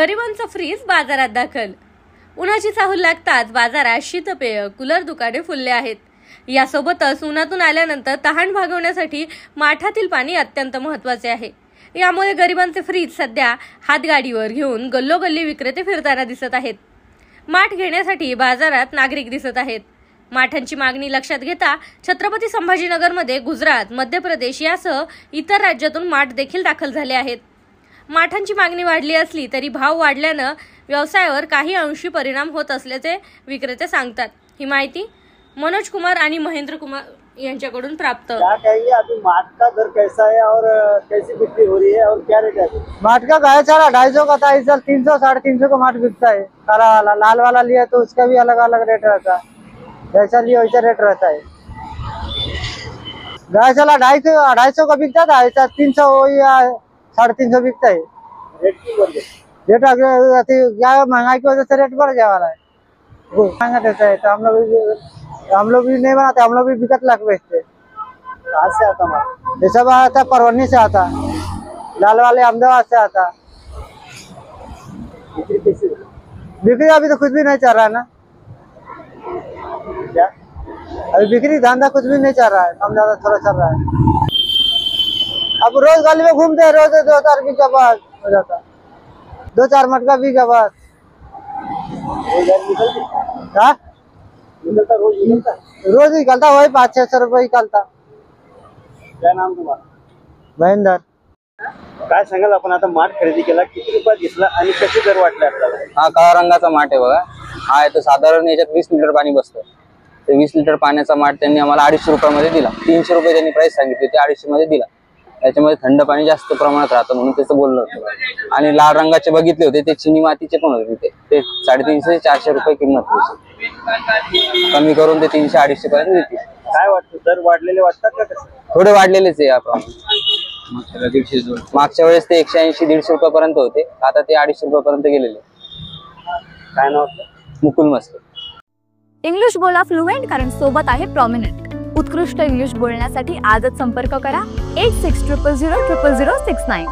गरिबांचा fridge बाजारात दाखल। उन्हाची चाहूल लागताच बाजारात शीतपेय, कूलर दुकाने फुलले आहेत। यासोबतच उन्हातून आल्यानंतर तहान भागवण्यासाठी माठातील पाणी अत्यंत महत्त्वाचे आहे। यामुळे गरिबांचे फ्रीज सध्या हातगाडीवर घेऊन गल्लोगल्ली विक्रेते फिरताना दिसत आहेत। माठ घेण्यासाठी बाजारात नागरिक दिसत आहेत। माठांची मागणी लक्षात घेता छत्रपती संभाजीनगरमध्ये गुजरात, मध्य प्रदेश यासह इतर राज्यातून माठ देखील दाखल झाले आहेत। माठांची मागणी वाढली असली तरी भाव वाढल्यानं व्यवसायावर काही अंशी परिणाम होत असल्याचे विक्रेते सांगतात। ही माहिती मनोज कुमार आणि महेंद्र कुमार यांच्याकडून प्राप्त। क्या कहेंगे अभी माठ का दर कैसा है और कैसी बिक्री हो रही है और क्या रेट है? माठ का गाय चारा 250 का था, इस साल 300 350 का माठ बिकता है। काला वाला, लाल वाला लिया तो उसका भी अलग अलग रेट रहता है, जैसा लिया वैसा रेट रहता है। गाय चारा 250 का बिकता था, ऐसा 300 या 350 बिकता है। रेट क्यों बढ़ गए? रेट क्या महंगाई की वजह से रेट बढ़ गया वाला है। महंगा देता है तो हम लोग भी नहीं बनाते, हम लोग भी बिकट लाख बेचते। कहाँ से आता माल? ये सब आता परवनी से आता, लाल वाले अहमदाबाद से आता। बिक्री कैसी? बिक्री अभी तो कुछ भी नहीं चल रहा है ना। क्या अभी बिक्री धंधा कुछ भी नहीं चल रहा है, कम ज्यादा थोड़ा चल रहा है। अब रोज गली में घूमते हैं, रोज 2-4 बीघा बस हो जाता, 2-4 मटका बीघा बस। रोज निकलता वही 500-600 रुपये निकलता। क्या नाम तुम्हाला? महेंद्र। काय सांगाल आपण आता माठ खरेदी केला, किती रुपयात घेतला आणि कसे दर वाटले आपल्याला? हा काळा रंगाचा माठ आहे बघा। हा आहे तो साधारण याच्यात 20 लिटर पाणी बसतं। ते 20 लिटर पाण्याचा माठ त्यांनी आम्हाला 250 रुपयामध्ये दिला। 300 रुपये त्यांनी प्राइस सांगितली, ते 250 मध्ये दिला। त्याच्यामध्ये थंड पाणी जास्त प्रमाणात राहतं म्हणून त्याचं बोललं होतं। आणि लाल रंगाचे बघितले होते ते चिनी मातीचे पण होते, ते 350 ते 400 रुपये किंमत होती। कमी करून ते 300-250 पर्यंत देतील। काय वाटतं, दर वाढलेले वाटतात का कसं? थोडे वाढलेलेच आहे आपण। मागच्या वेळेस ते 180-150 रुपयापर्यंत होते, आता ते 250 रुपयापर्यंत गेलेले। काय नाव आपलं? मुकुल मस्के। इंग्लिश बोला फ्लुएंट, कारण सोबत आहे प्रॉमिनंट। उत्कृष्ट इंग्लिश बोलण्यासाठी आजच संपर्क करा 8600000069।